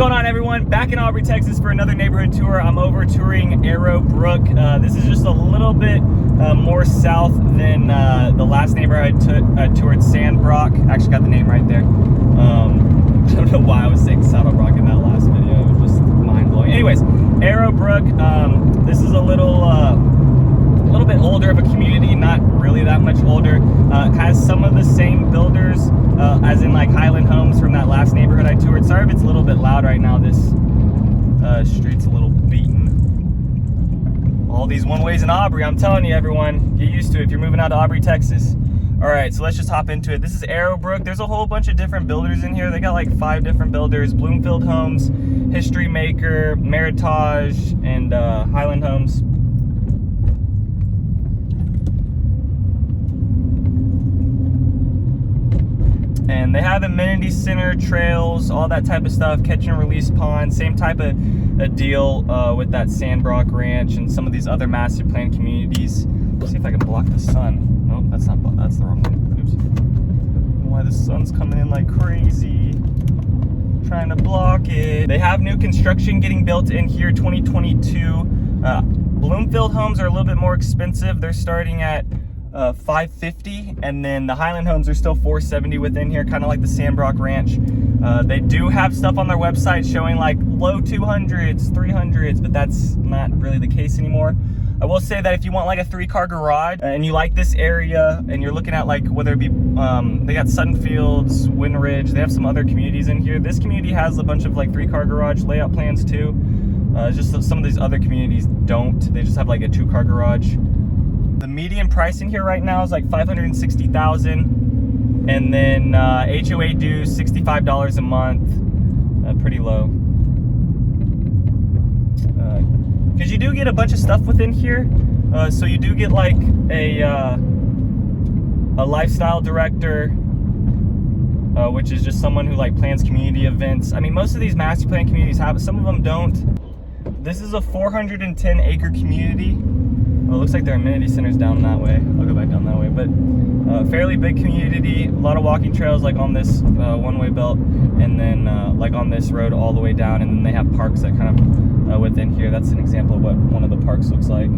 going on, everyone? Back in Aubrey, Texas for another neighborhood tour. I'm over touring Arrowbrooke. This is just a little bit more south than the last neighborhood I toured, Sandbrook. Actually got the name right there. I don't know why I was saying Saddlebrook in that last video. It was just mind-blowing. Anyways, Arrowbrooke, this is a little bit older of a community, not really that much older. Has some of the same builders as in like Highland Homes from that last neighborhood I toured. Sorry if it's a little bit loud right now. This street's a little beaten. All these one-ways in Aubrey, I'm telling you, everyone, get used to it if you're moving out to Aubrey, Texas. All right, so let's just hop into it. This is Arrowbrooke. There's a whole bunch of different builders in here. They got like 5 different builders: Bloomfield Homes, History Maker, Meritage, and Highland Homes. And they have amenity center, trails, all that type of stuff, catch and release pond, same type of a deal with that Sandbrook Ranch and some of these other master plan communities. Let's see if I can block the sun. Nope, that's not, that's the wrong one. Oops. I don't know why the sun's coming in like crazy. Trying to block it. They have new construction getting built in here, 2022. Bloomfield Homes are a little bit more expensive. They're starting at $550, and then the Highland Homes are still $470 within here, kind of like the Sandbrook Ranch. They do have stuff on their website showing like low 200s, 300s, but that's not really the case anymore. I will say that if you want like a 3-car garage and you like this area and you're looking at like whether it be, they got Sunfields, Wind Ridge, they have some other communities in here. This community has a bunch of like 3-car garage layout plans too. Just some of these other communities don't. They just have like a 2-car garage. The median price in here right now is like $560,000, and then HOA dues $65 a month, pretty low. Because you do get a bunch of stuff within here, so you do get like a lifestyle director, which is just someone who like plans community events. I mean, most of these master plan communities have it, some of them don't. This is a 410-acre community. Well, it looks like there are amenity centers down that way. I'll go back down that way. But fairly big community, a lot of walking trails like on this one-way belt, and then like on this road all the way down, and then they have parks that kind of within here. That's an example of what one of the parks looks like.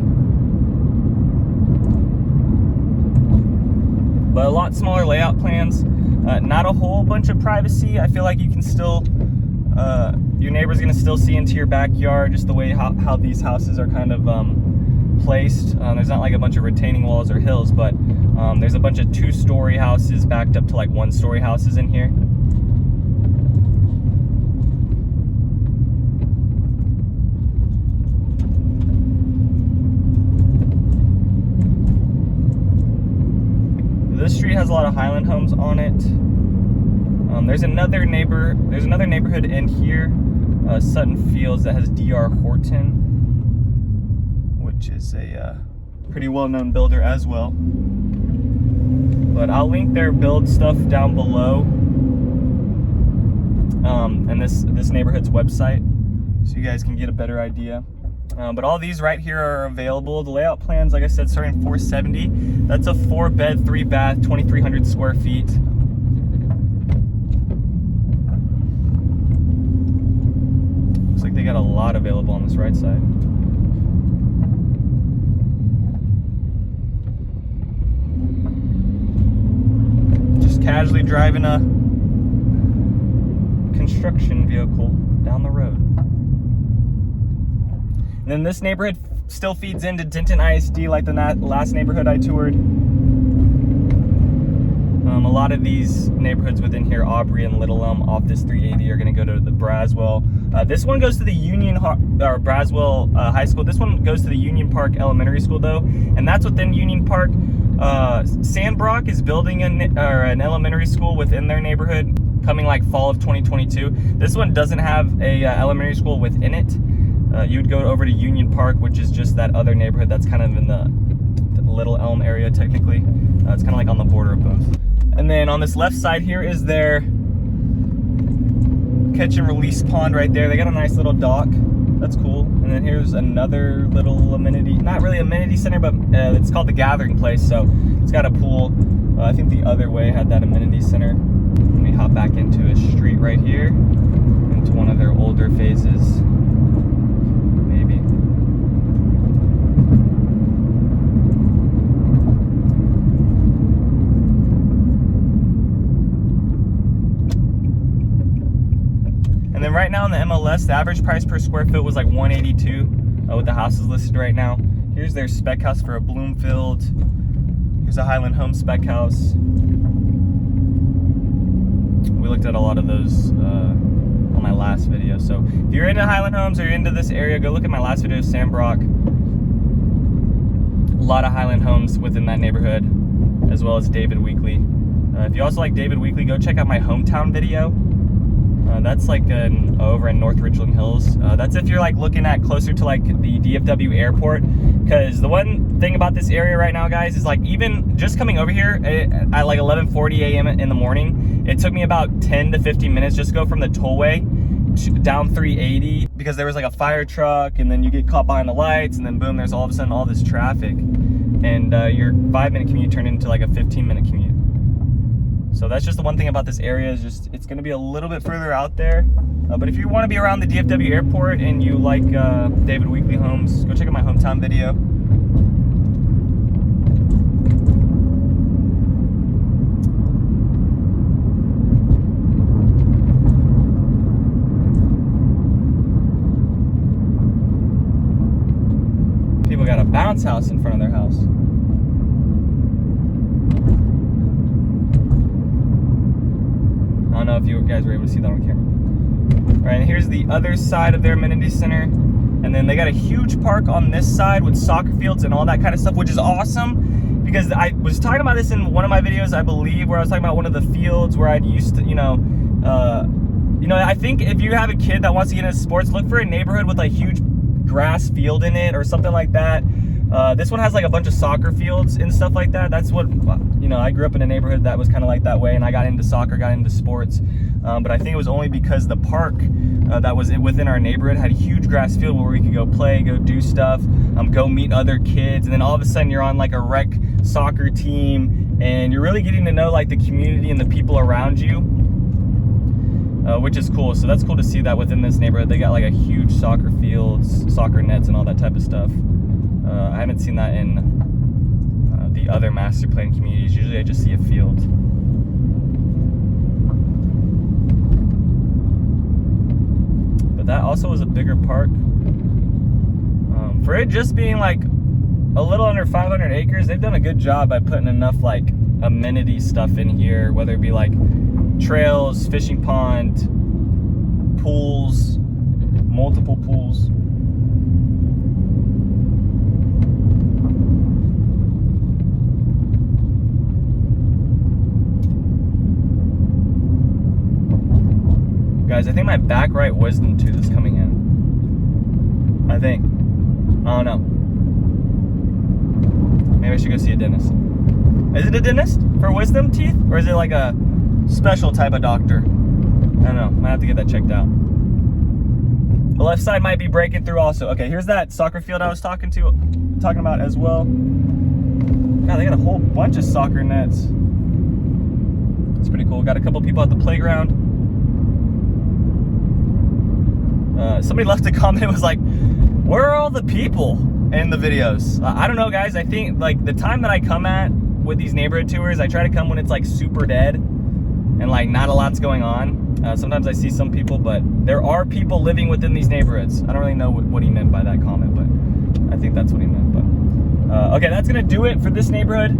But a lot smaller layout plans, not a whole bunch of privacy. I feel like you can still, your neighbor's gonna still see into your backyard, just the way how these houses are kind of placed. There's not like a bunch of retaining walls or hills, but there's a bunch of 2-story houses backed up to like 1-story houses in here. This street has a lot of Highland Homes on it. There's another neighborhood in here, Sutton Fields, that has DR Horton, which is a pretty well-known builder as well. But I'll link their build stuff down below, and this neighborhood's website, so you guys can get a better idea. But all these right here are available. The layout plans, like I said, starting at $470. That's a 4-bed, 3-bath, 2,300 square feet. Looks like they got a lot available on this right side. Casually driving a construction vehicle down the road. And then this neighborhood still feeds into Denton ISD like the last neighborhood I toured. A lot of these neighborhoods within here, Aubrey and Little Elm, off this 380 are going to go to the Braswell. This one goes to the Braswell High School. This one goes to the Union Park Elementary School though, and that's within Union Park. Sandbrook is building an elementary school within their neighborhood coming like fall of 2022. This one doesn't have a elementary school within it. You would go over to Union Park, which is just that other neighborhood that's kind of in the Little Elm area technically. It's kind of like on the border of both. And then on this left side here is their catch and release pond right there. They got a nice little dock. That's cool. And then here's another little amenity, not really amenity center, but it's called the Gathering Place. So it's got a pool. I think the other way had that amenity center. Let me hop back into a street right here, into one of their older And then right now in the MLS, the average price per square foot was like 182 with the houses listed right now. Here's their spec house for a Bloomfield. Here's a Highland Home spec house. We looked at a lot of those on my last video. So if you're into Highland Homes or you're into this area, go look at my last video, Sandbrook. A lot of Highland Homes within that neighborhood, as well as David Weekley. If you also like David Weekley, go check out my hometown video. That's like over in North Richland Hills. That's if you're like looking at closer to like the DFW airport. Because the one thing about this area right now, guys, is like even just coming over here at like 11:40 a.m. in the morning, it took me about 10 to 15 minutes just to go from the tollway down 380, because there was like a fire truck, and then you get caught behind the lights, and then boom, there's all of a sudden all this traffic, and your 5-minute commute turned into like a 15-minute commute. So that's just the one thing about this area, is just it's going to be a little bit further out there. But if you want to be around the DFW airport and you like David Weekley Homes, go check out my hometown video. People got a bounce house in front of their house. I don't know if you guys were able to see that on camera. All right, and here's the other side of their amenity center. And then they got a huge park on this side with soccer fields and all that kind of stuff, which is awesome, because I was talking about this in one of my videos, I believe, where I was talking about one of the fields where I'd used to, I think if you have a kid that wants to get into sports, look for a neighborhood with a huge grass field in it or something like that. This one has like a bunch of soccer fields and stuff like that. That's what, I grew up in a neighborhood that was kind of like that way, and I got into soccer, got into sports. But I think it was only because the park that was within our neighborhood had a huge grass field where we could go play, go do stuff, go meet other kids. And then all of a sudden you're on like a rec soccer team, and you're really getting to know like the community and the people around you, which is cool. So that's cool to see that within this neighborhood. They got like a huge soccer fields, soccer nets, and all that type of stuff. I haven't seen that in the other master plan communities. Usually I just see a field. But that also was a bigger park. For it just being like a little under 500 acres, they've done a good job by putting enough like amenity stuff in here, whether it be like trails, fishing pond, pools, multiple pools. Guys, I think my back right wisdom tooth is coming in. I think. I don't know. Maybe I should go see a dentist. Is it a dentist for wisdom teeth? Or is it like a special type of doctor? I don't know. Might have to get that checked out. The left side might be breaking through also. Okay, here's that soccer field I was talking about as well. God, they got a whole bunch of soccer nets. It's pretty cool. Got a couple people at the playground. Somebody left a comment, was like, where are all the people in the videos? I don't know, guys. I think like the time that I come at with these neighborhood tours, I try to come when it's like super dead and like not a lot's going on. Sometimes I see some people, but there are people living within these neighborhoods. I don't really know what he meant by that comment, but I think that's what he meant. But okay, that's gonna do it for this neighborhood.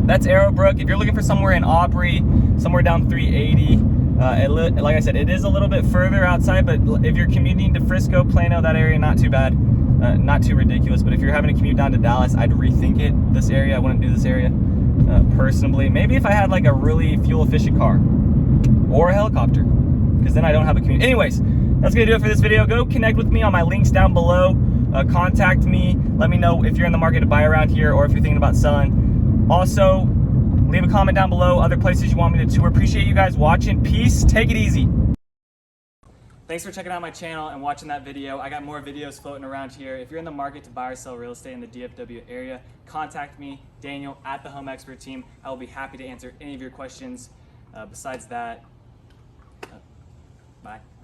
That's Arrowbrooke. If you're looking for somewhere in Aubrey, somewhere down 380, like I said, it is a little bit further outside, but if you're commuting to Frisco, Plano, that area, not too bad, not too ridiculous. But if you're having to commute down to Dallas, I'd rethink it. This area, I wouldn't do this area personally. Maybe if I had like a really fuel efficient car or a helicopter, because then I don't have a commute. Anyways, that's gonna do it for this video. Go connect with me on my links down below. Contact me. Let me know if you're in the market to buy around here or if you're thinking about selling. Also, leave a comment down below, other places you want me to tour. Appreciate you guys watching. Peace. Take it easy. Thanks for checking out my channel and watching that video. I got more videos floating around here. If you're in the market to buy or sell real estate in the DFW area, contact me, Daniel, at the Home Expert Team. I will be happy to answer any of your questions. Besides that, bye.